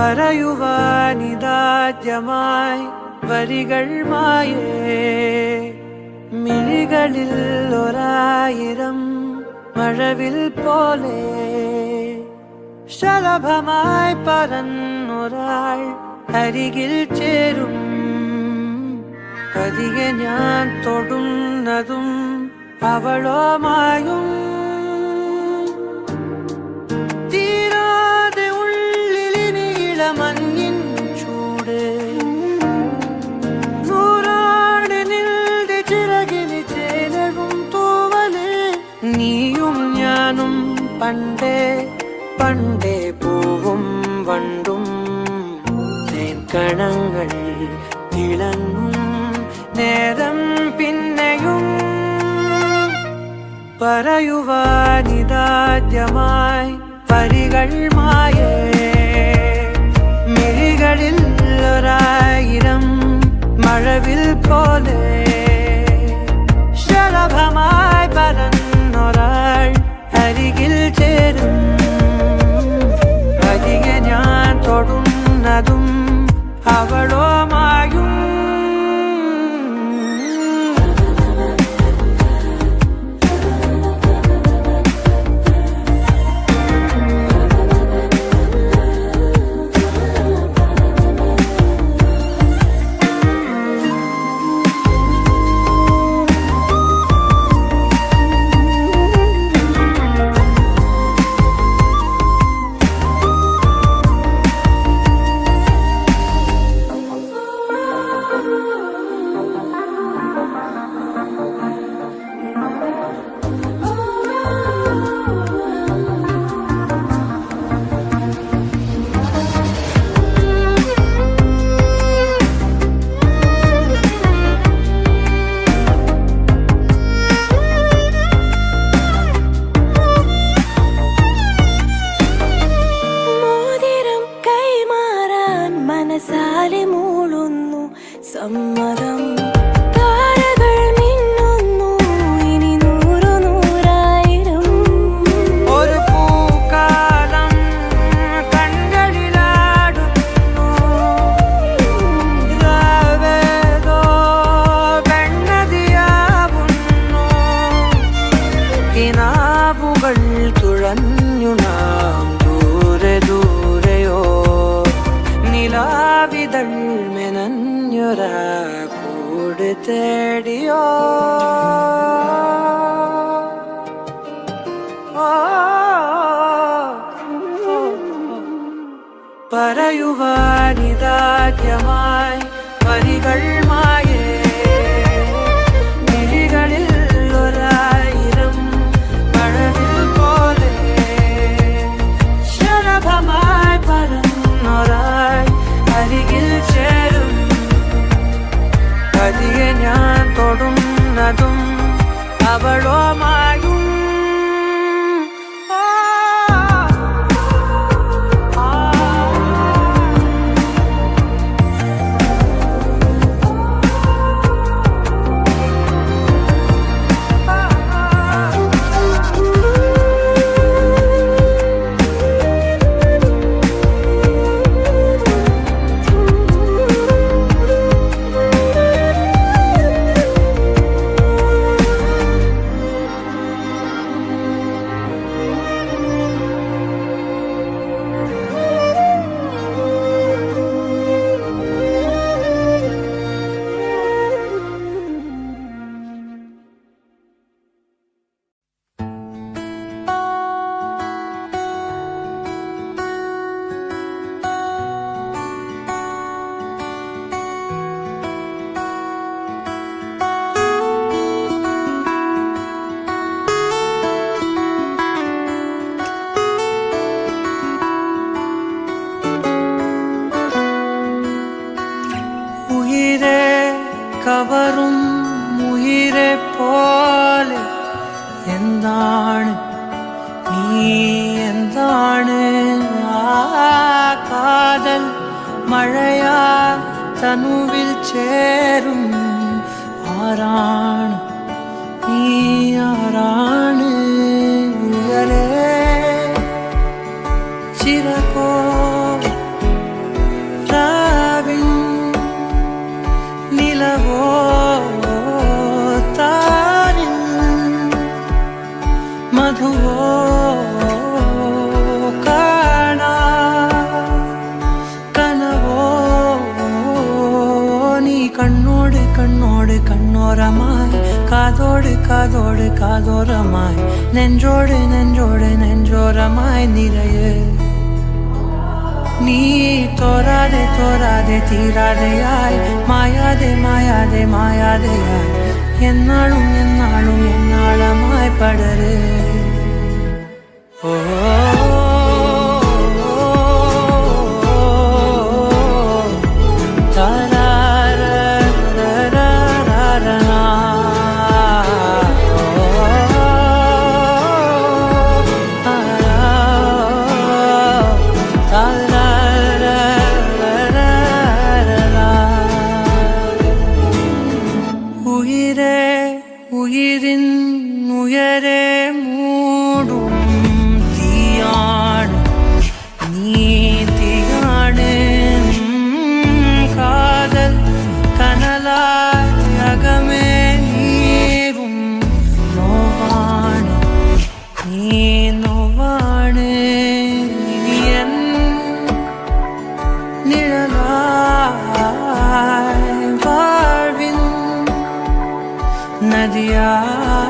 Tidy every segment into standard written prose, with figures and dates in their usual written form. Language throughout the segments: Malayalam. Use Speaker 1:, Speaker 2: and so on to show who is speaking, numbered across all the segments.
Speaker 1: പറയുവാനിതാദ്യമായി വരികൾ മായേ മിഴികളിൽ ഒരായിരം മഴവിൽ പോലെ ശലഭമായി പറന്നൊരാൾ അരികിൽ ചേരും പതിയെ ഞാൻ തൊടുന്നതും അവളോ മായും തീരാതെ ഉള്ളിലിനിള മഞ്ഞിൻ ചൂട് നൂറാണ് നിന്റെ ചിറകിന് ചേലവും തൂവല് നീയും ഞാനും പണ്ടേ പണ്ടേ പൂവും വണ്ടും തേൻകണങ്ങൾ തിളങ്ങും നേരം പിന്നെയും പറയുവാനിതാദ്യമായി വരികൾ മായേ മിഴികളിൽ ഒരായിരം മഴവിൽ പോലെ ശലഭമായി പറന്നൊരാൾ അരികിൽ ചേരും പതിയെ ഞാൻ തൊടുന്നതും അവളോ മായും സമ്മതം താരകൾ മിന്നുന്നു ഇനി നൂറു നൂറായിരം ഒരു പൂക്കാലം കണ്ണടിലാടുന്നു രാവേതോ പെണ്ണതിയാവുന്നു കിനാവുകൾ തുഴഞ്ഞു നാം ദൂരെ ദൂരെയോ നിലാവിതൾ മെനഞ്ഞൊരാ കൂട് തേടിയോ പറയുവാനിതാദ്യമായി വരികൾ മായേ മിഴികളിൽ ഒരായിരം മഴവിൽ പോലെ ശലഭമായി പറന്നൊരാൾ അരികിൽ ചേരും പതിയെ ഞാൻ തൊടുന്നതും അവളോ മായും കവറും ഉയിരെ പോലെ എന്താണ് നീ എന്താണ് ആ കാതൽ മഴയാ തനുവിൽ ചേരും ആരാണ് നീ ആരാണ് ഉയരെ ചിരകോ കണ്ണോട് കണ്ണോട് കണ്ണോരമായി കാതോട് കാതോട് കാതോരമായി നെഞ്ചോട് നെഞ്ചോട് നെഞ്ചോരമായി നിറയെ നീ തോരാതെ തോരാതെ തീരാതെയായി മായാതെ മായാതെ മായാതെയായി എന്നാളും എന്നാളും എന്നാളമായി പടര് ഓ ഉയിരിൻ ഉയരെ മൂടും തീയാണ് നീ തീയാണ് കാതൽ കനലായി അകമേ നീറും നോവാണ് നീ നോവാണ് എൻ നിഴലായി വാഴ്വിൻ നദിയായി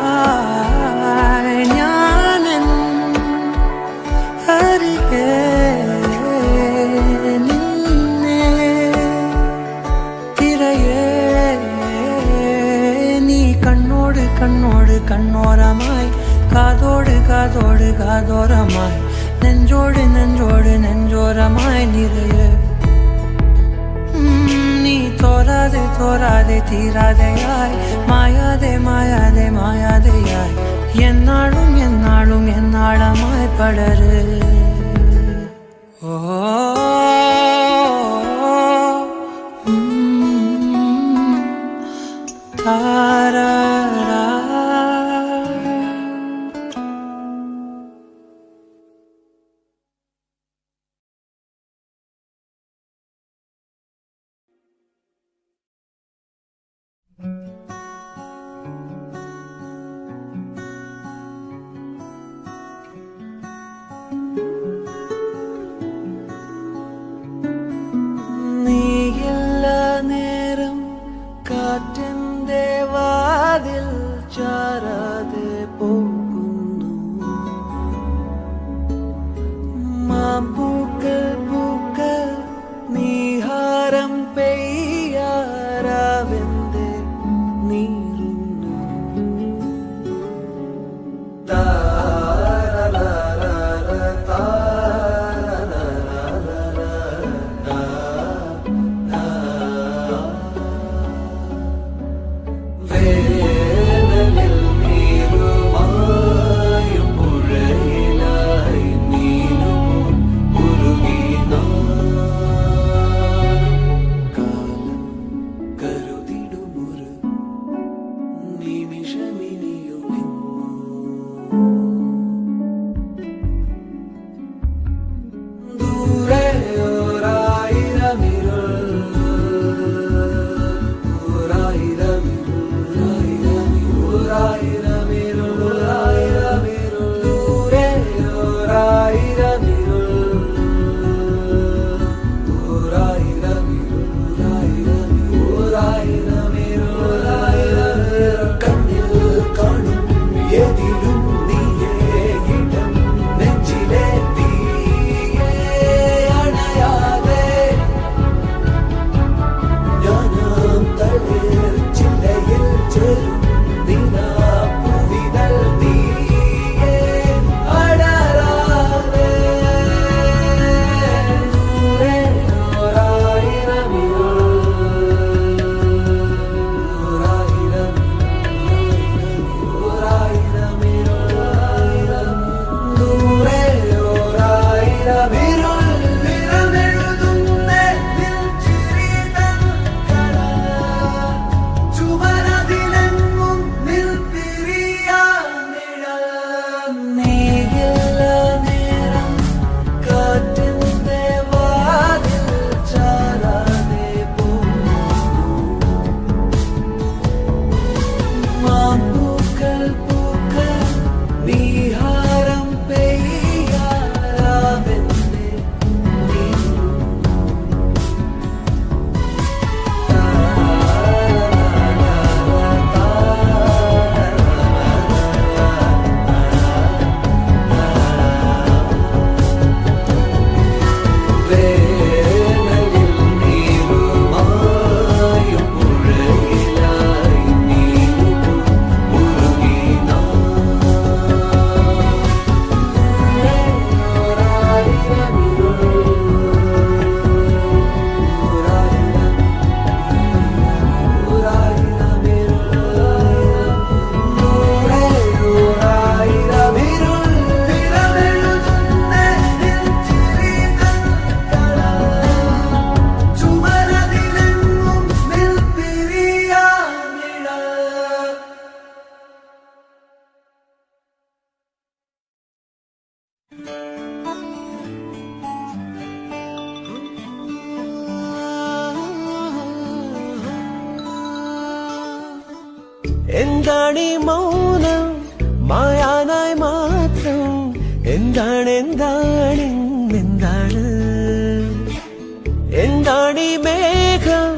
Speaker 1: ഞാനെൻ അരികെ നിന്നെ തിരയേ നീ കണ്ണോട് കണ്ണോട് കണ്ണോരമായി കാതോട് കാതോട് കാതോരമായി നെഞ്ചോട് നെഞ്ചോട് നെഞ്ചോരമായി നിറയെ നീ തോരാതെ തോരാതെ തീരാതെയായി മായാതെ മായാതെ മായാതെയായി എന്നാളും എന്നാളും എന്നാളമായി പടര് ഓ താരാ കാറ്റിന്റെ വാതിൽ ചാരാതെ പോകുന്നു മാമ്പൂക്കൾ പൂക്കൾ നീഹാരം പെയ്യാറാവെന്തേ നീറുന്നു ചുമരതിലെൻ എന്താണീ മൗനം മായാനായി മാത്രം എന്താണ് എന്താണ് എന്താണ് എന്താണീ മേഘം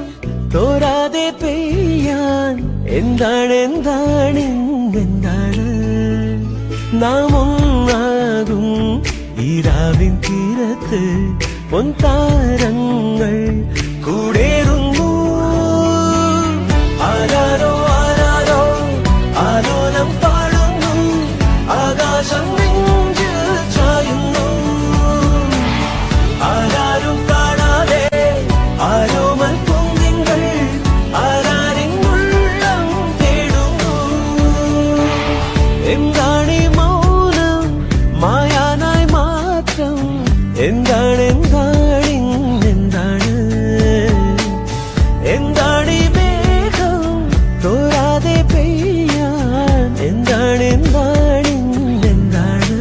Speaker 1: തോരാതെ പെയ്യാൻ എന്താണ് എന്താണ് എന്താണ് നാം ഒന്നാകും ഈ രാവിൻ തീരത്ത് പൊൻതാരങ്ങൾ കൂടേറുന്നു ആരാരോ ആരാരോ ആലോലം പാടുന്നു ആകാശം നെഞ്ചിൽ ചായുന്നു ആരാരും കാണാതെ ആരോമൽ പൊങ്കിങ്ങൾ ആരാരിൻ ഉള്ളം തേടുന്നു എന്താണീ മൗനം മായാനായി മാത്രം എന്താണ് എന്താണ് എന്താണ് എന്താണീ മേഘം തോരാതെ പെയ്യാൻ എന്താണ് എന്താണ് എന്താണ്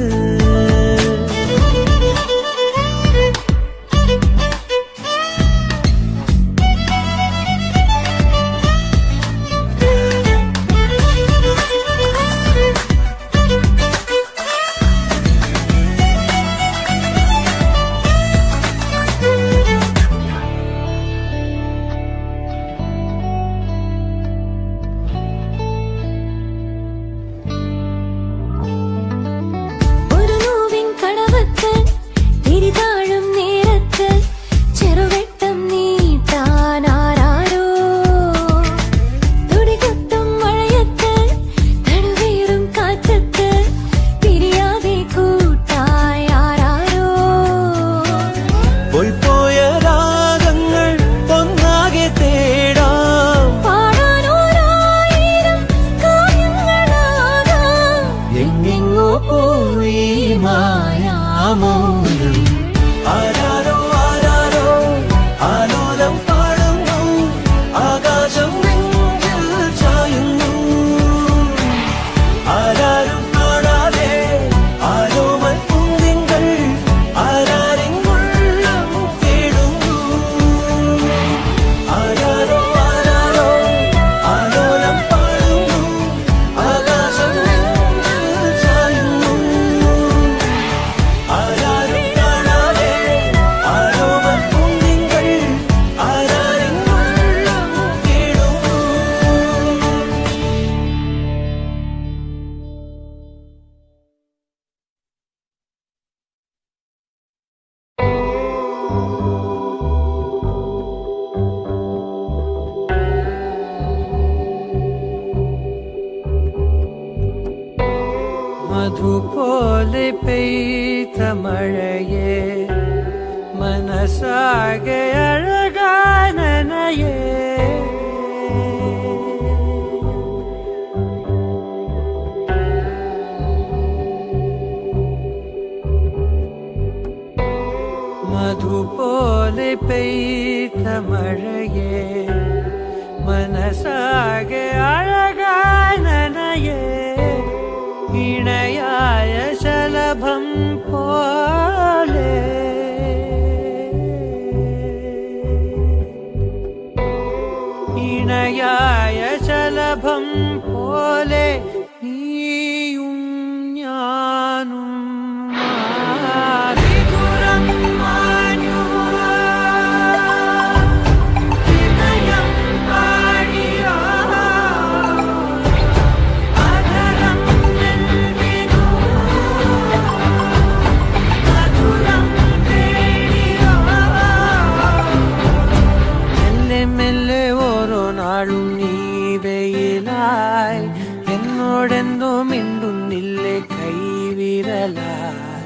Speaker 1: ആരാരോ ആരാരോ ആലോലം പാടുന്നു ആകാശം നെഞ്ചിൽ ചായുന്നു ആരാരും കാണാതെ ആരോമൽ പൂന്തിങ്കൾ ആരാരിൻ ഉള്ളം തേടുന്നു ആരാരോ ആരാരോ ആലോലം പാടുന്നു ആകാശം നെഞ്ചിൽ ചായുന്നു ആരാരും കാണാതെ ആരോമൽ പൂന്തിങ്കൾ ആരാരിൻ ഉള്ളം തേടുന്നു മധു പോലെ പെയ്ത മഴയെ മനസ്സാകെ അഴകാനനയേ മധു പോലെ പെയ്ത മഴയെ മനസ്സാകെ അഴകാനനയേ ഇണയായ ശലഭം പോലെ ഇണയായ ശലഭം പോലെ നീയും ഞാനും മാറിപുറം മാഞ്ഞു ഹൃദയം പാടിയോ അധരം നൽകിയോ മധുരം തേടിയോ മെല്ലെ മെല്ലെ ഓരോ നാളും നീ വെയിലായി എന്നോടെന്തോ മിണ്ടുന്നില്ലേ കൈവിരലായി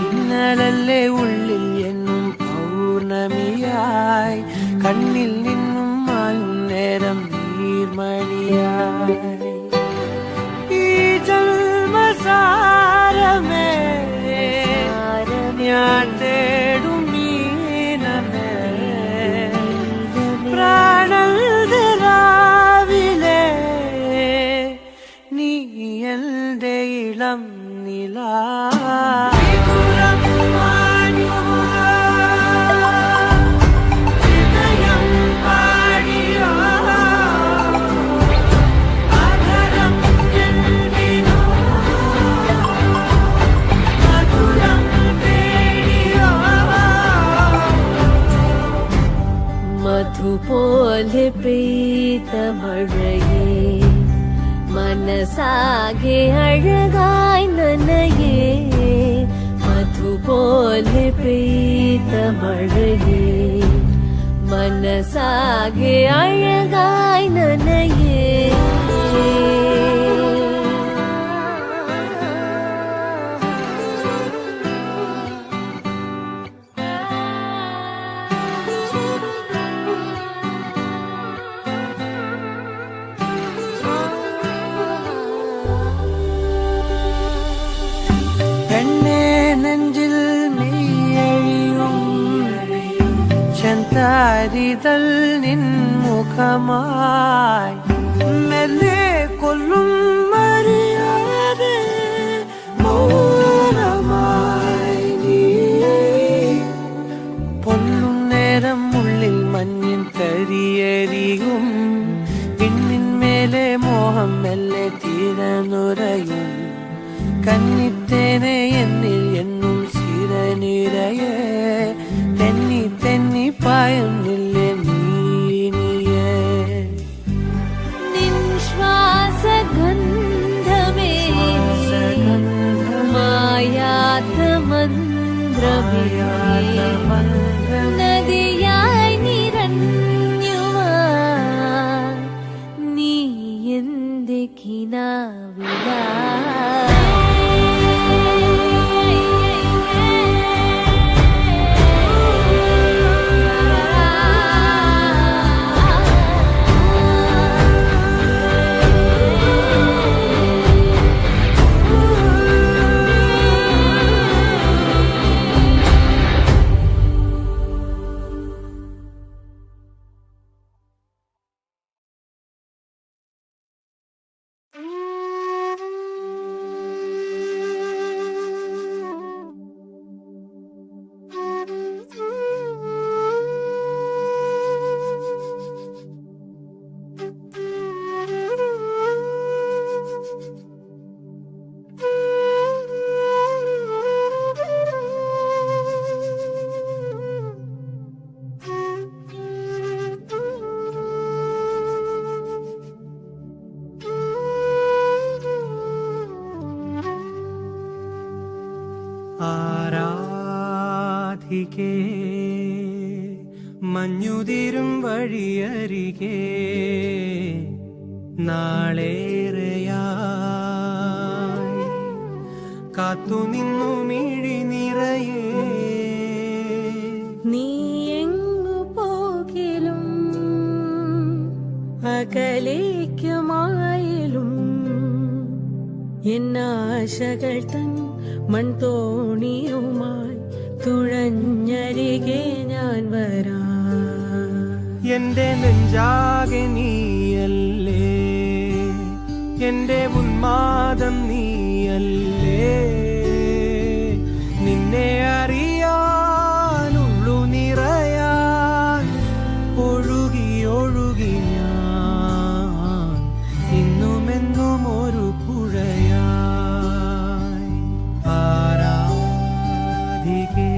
Speaker 1: ഇന്നലല്ലേ ഉള്ളിൽ എന്നും പൗർണമിയായി കണ്ണിൽ നിന്നും മായും നേരം നീർമണിയായി ഈ ജന്മസാരമേ ഞാൻ തേടും മീനമേ പ്രാണവിലെ നീ എന്റെ ഇളം നിലാ ഹൃദയം
Speaker 2: മഴയേ മനസാകെ അഴകായി നനയേ മധുപോലെ പെയ്ത മഴയേ മനസാകെ അഴകായി നനയേ
Speaker 1: നെഞ്ചിൽ നീയഴിയും ചെന്താരിതൽ നിൻമുഖമായി മെല്ലെ കൊല്ലും മറിയാതെ മൗനമായി നീ പൊല്ലും നേരം ഉള്ളിൽ മഞ്ഞിൻ കരിയരിയും പിന്നിന്മേലെ മോഹം മെല്ലെ തീരനുരയും കന്നിത്തേനെ എന്നിൽ എന്നും സിരനിരയെ തെന്നി തെന്നി പായുന്നില്ലേ നീനിയേ
Speaker 2: നിൻ ശ്വാസഗന്ധമേ മായാത്ത മന്ത്രമേ നദിയായി നിറഞ്ഞുവാൻ നീ എന്റെ കിനാവിലാ
Speaker 1: ആരാധികേ മഞ്ഞുതിരും വഴിയരികെ നാളേറെയായി കാത്തുനിന്നു മിഴി നിറയേ
Speaker 2: നീ എങ്ങു പോകിലും അകലേക്കുമായാലും എന്നാശകൾ തൻ മൺതോണിയുമായി തുഴഞ്ഞരികെ ഞാൻ വരാം
Speaker 1: എന്റെ നെഞ്ചാകെ നീയല്ലേ എന്റെ ഉന്മാദം നീയല്ലേ നിന്നെ അറിയാനുള്ളു നിറയാൻ ഒഴുകി ഒഴുകി ഞാൻ ഇന്നുമെന്നും ഒരു പുഴയായി ആരാധികേ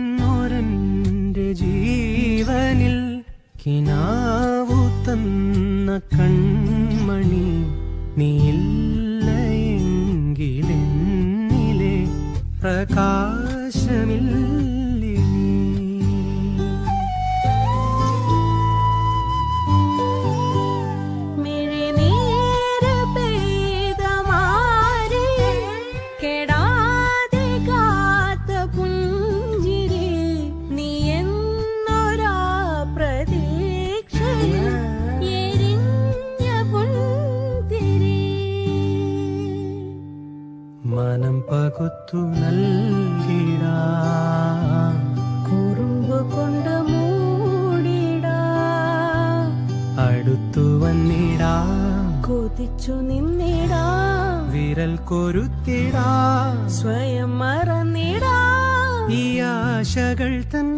Speaker 1: പിടയുന്നൊരെന്റെ ജീവനിൽ കിനാവു തന്ന കൺമണി നീയില്ലയെങ്കിലെന്നിലെ പ്രകാശമില്ലേ മനം പകുത്തു നല്ല കൊരുത്തിടാ
Speaker 2: സ്വയം മറന്നിടാ
Speaker 1: ഈ ആശകൾ തൻ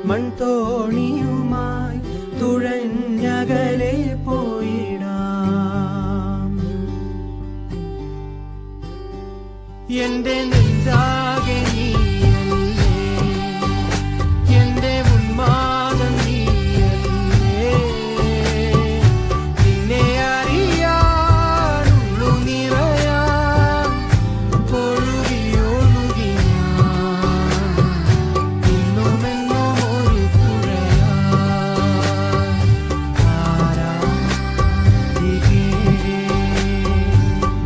Speaker 1: മൺതോണിയുമായി തുഴഞ്ഞകലെ പോയിടാം. എന്റെ നെഞ്ചാകെ നീയല്ലേ, എന്റെ ഉന്മാദം നീയല്ലേ, നിന്നെ അറിയാനുള്ളു നിറയാൻ ഒഴുകി ഒഴുകി ഞാൻ ഇന്നുമെന്നും ഒരു പുഴയായി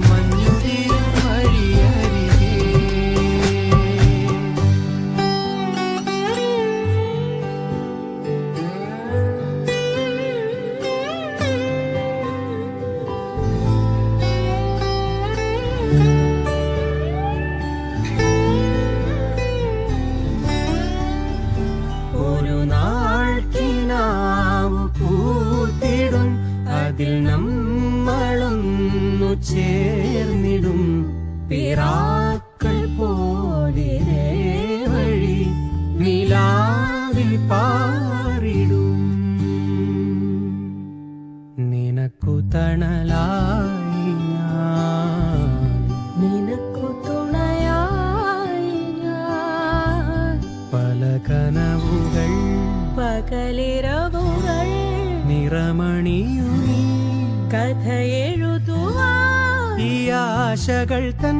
Speaker 1: മഞ്ഞുതിരും വഴിയരികെ. ഒരു നാൾ കിനാവ് പൂത്തിടും, അതിൽ നമ്മളൊന്നു ചേർന്നിടും. പിറാക്കൾ പോലെ വഴി നിലാവിൽ പാറിടും. നിനക്കു തണലായി ഞാൻ,
Speaker 2: നിനക്കു തുണയായി ഞാൻ
Speaker 1: പല കനവുകൾ
Speaker 2: പകലിരവുകൾ
Speaker 1: നിറമണിയുമീ
Speaker 2: കഥ എഴുതുവാൻ
Speaker 1: ഈ ആശകൾ തൻ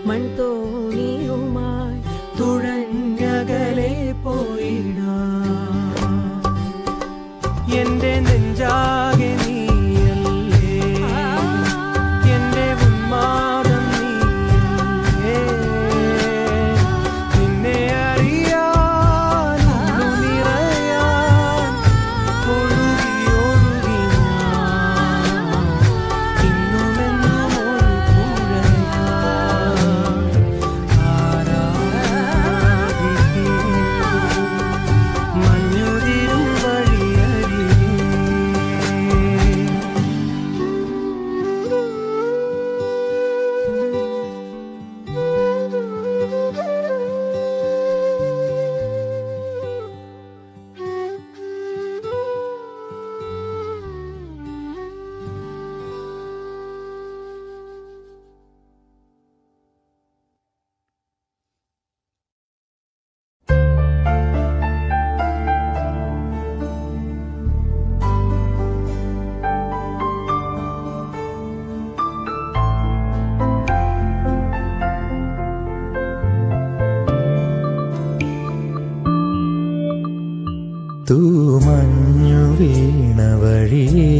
Speaker 2: മൺതോണിയുമായി
Speaker 1: തുഴഞ്ഞകലെ പോയിടാം. എന്റെ നെഞ്ചാകെ നീയല്ലേ, എന്റെ ഉന്മാദം നീയല്ലേ, നിന്നെ അറിയാനുള്ളു നിറയാൻ ഒഴുകി ഒഴുകി ഞാൻ ഇന്നുമെന്നും ഒരു പുഴയായി മഞ്ഞുതിരും വഴിയരികെ.
Speaker 3: തൂമഞ്ഞു വീണ വഴിയേ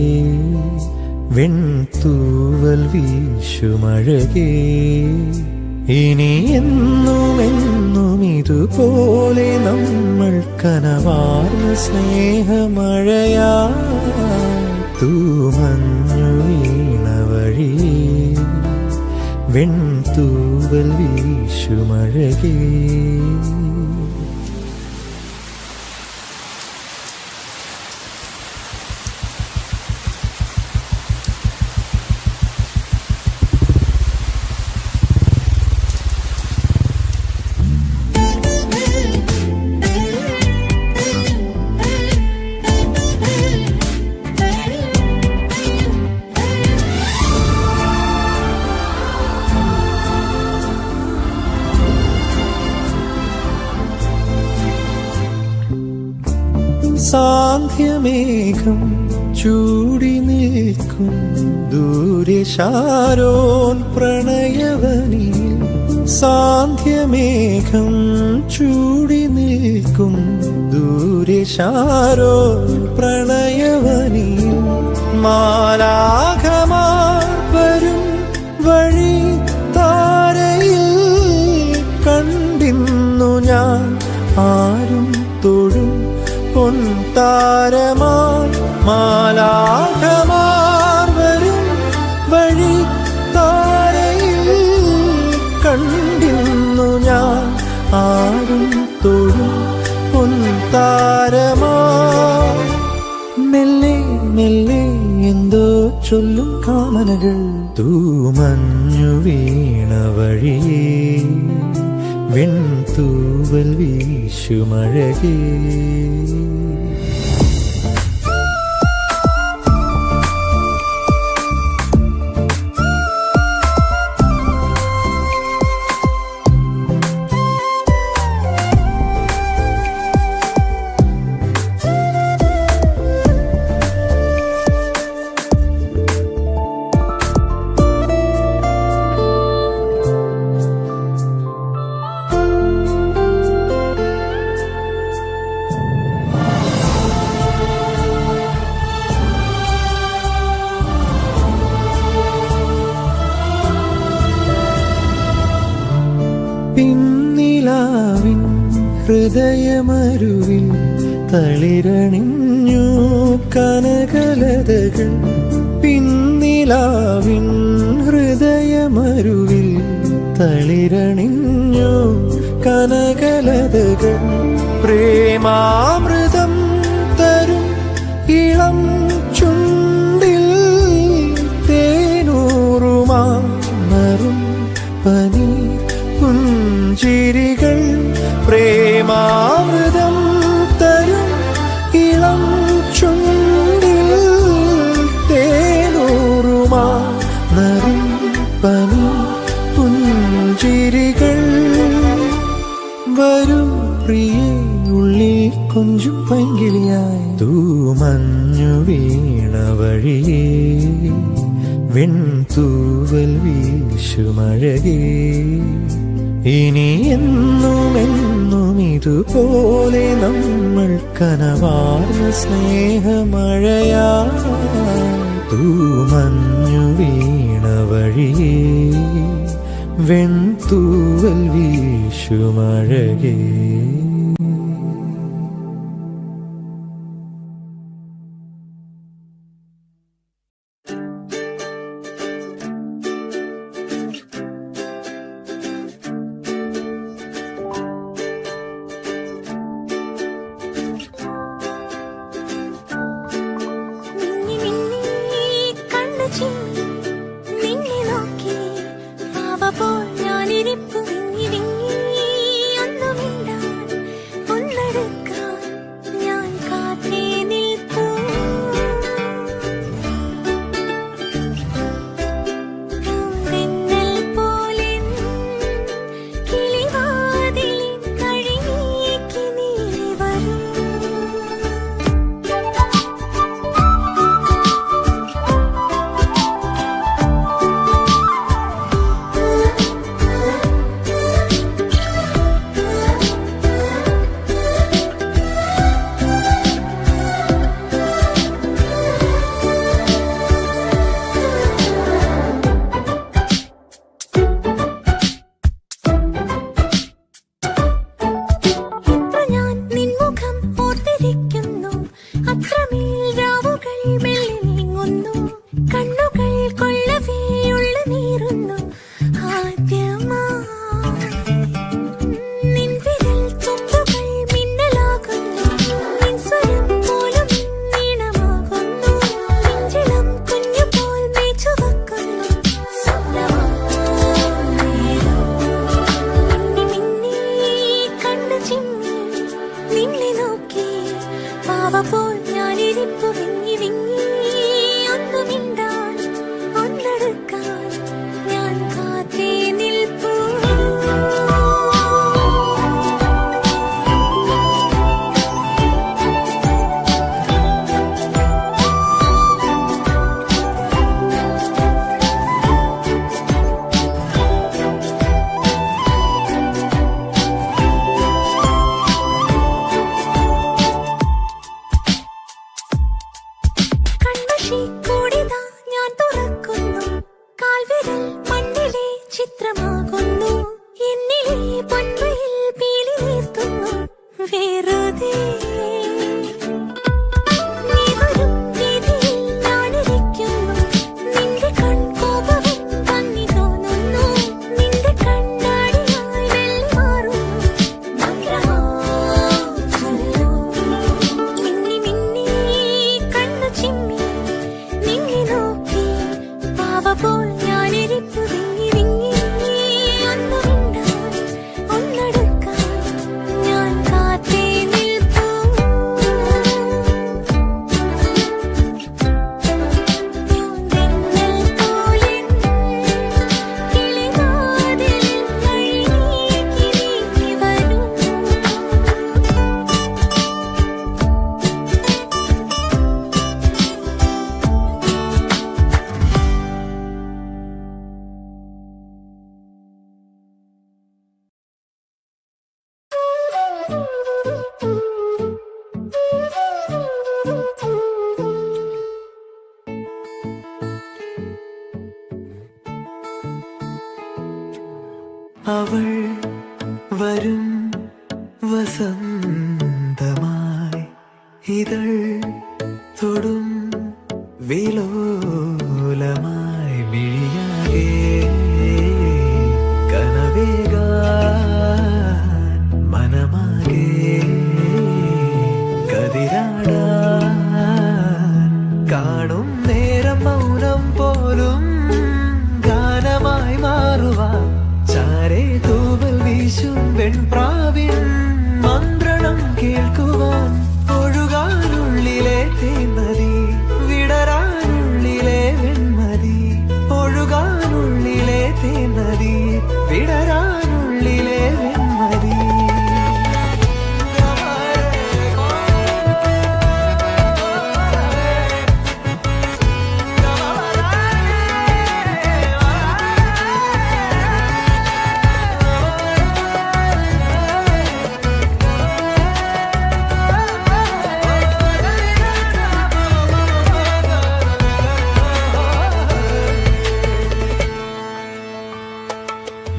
Speaker 3: വെൺതൂവൽ വീശുമഴകേ, ഇനി എന്നുമെന്നും ഇതുപോലെ നമ്മൾ കനവാർന്ന സ്നേഹമഴയാ. തൂമഞ്ഞു വീണ വഴിയേ വെൺതൂവൽ വീശുമഴകേ. സാന്ധ്യമേഘം ചൂടി നിൽക്കും ദൂരെ ശാരോൻ പ്രണയവനിൽ. സാന്ധ്യമേഘം ചൂടി നിൽക്കും ദൂരെ ശാരോൻ പ്രണയവനിൽ. മാലാഖമാർ വരും വഴി താരയിൽ കണ്ടിന്നു ഞാൻ ആരും തൊഴും പൊൻതാരമായി. മാലാഖമാർ വരും വഴി താരയിൽ കണ്ടിന്നു ഞാൻ ആരും തൊഴും പൊൻതാരമായി. മെല്ലെ മെല്ലെ എന്തോ ചൊല്ലും കാമനകൾ തൂമഞ്ഞു വീണ വഴിയേ വെൺതൂവൽ വീശുമഴകേ. പിന്നിലാവിൻ ഹൃദയമരുവിൽ തളിരണിഞ്ഞു കനകലതകൾ. പിന്നിലാവിൻ ഹൃദയമരുവിൽ തളിരണിഞ്ഞു കനകലതകൾ. പ്രേമാമൃതം തരും ഇളം ചുണ്ടിൽ തേനൂറുമാറും പനി പുഞ്ചിരികൾ. പ്രേമാമൃതം തരും ഇളം ചുണ്ടിൽ തേനൂറുമാറും പനി പുഞ്ചിരികൾ. വരൂ പ്രിയേ ഉള്ളിൽ കൊഞ്ചും പൈങ്കിളിയായി. തൂമഞ്ഞു വീണ വഴിയേ വെൺതൂവൽ വീശുമഴകേ. ഇനി എന്നുമെന്നും ഇതുപോലെ നമ്മൾ കനവാർന്ന സ്നേഹമഴയാ. തൂമഞ്ഞു വീണ വഴിയേ വെൺതൂവൽ വീശുമഴകേ.
Speaker 1: അവൾ വരും വസന്തമായി ഇതൾ തൊടും വിലോലമായി മിഴിയാകെ കനവേകാൻ മനമാകെ കതിരാടാൻ കാണും നേരം മൗനം പോലും ഗാനമായി മാറുവാൻ ചാരേ തൂവൽ വീശും വെൺപ്രാവിൻ മന്ത്രണം കേൾക്കുവാൻ ഒഴുകാനുള്ളിലെ തേന്മതി വിടരാനുള്ളിലെ വെൺമതി ഒഴുകാനുള്ളിലെ തേന്മതി വിടരാനുള്ളിലെ വെൺമതി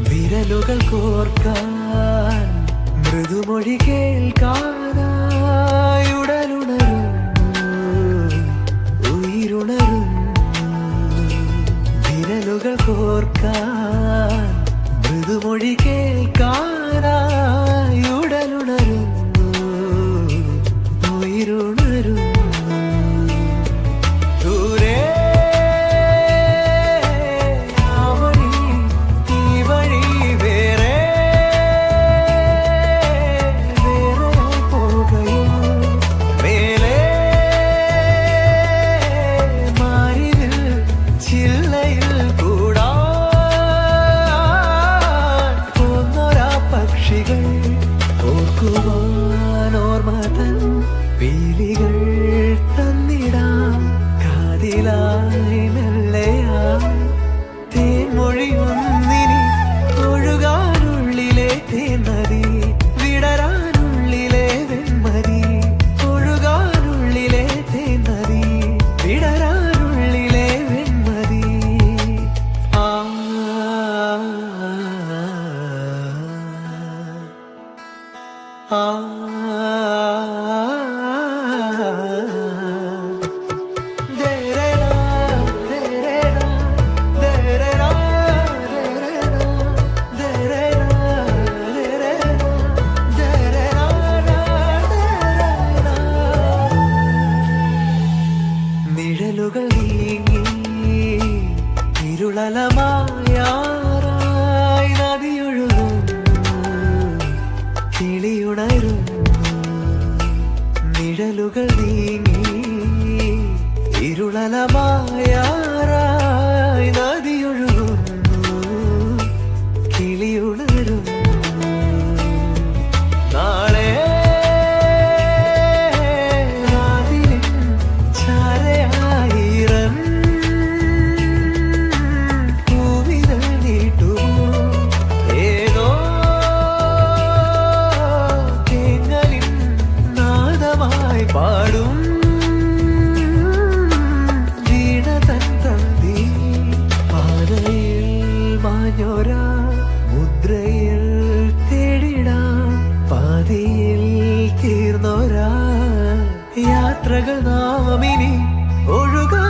Speaker 1: വിരലുകൾ കോർക്കാൻ മൃദുമൊഴി കേൾക്കാനായി ഉടലുണരുന്നു ഉயிருണരുന്നു വിരലുകൾ കോർക്കാൻ മൃദുമൊഴി കേൾക്കാനായി ഉടലുണരുന്നു ഉയിരുണരുന്നു ദൂരെ ഓർമ്മതൻ പീലികൾ തന്നിടാം കാതിലായി മെല്ലയായി തേൻമൊഴിയൊന്നിനി ഒഴുകാനുള്ളിലെ തേന്മതി വിടരാനുള്ളിലെ വെൺമതി ഒഴുകാനുള്ളിലെ തേന്മതി വിടരാനുള്ളിലെ വെൺമതി നിഴലുകൾ നീങ്ങി ഇരുളലമായാറായി നദിയൊഴുകുന്നു കിളിയുണരുന്നു നിഴലുകൾ നീങ്ങി ഇരുളലമായാറായി നദിയൊഴുകുന്നു കിളിയുണരുന്നു നാളെ പാടും വീണതൻ തന്തി പാതയിൽ മാഞ്ഞോരാ മുദ്രയിൽ തേടിടാം പാതയിൽ തീർന്നോരാ യാത്രകൾ നാമിനി ഒഴുകാ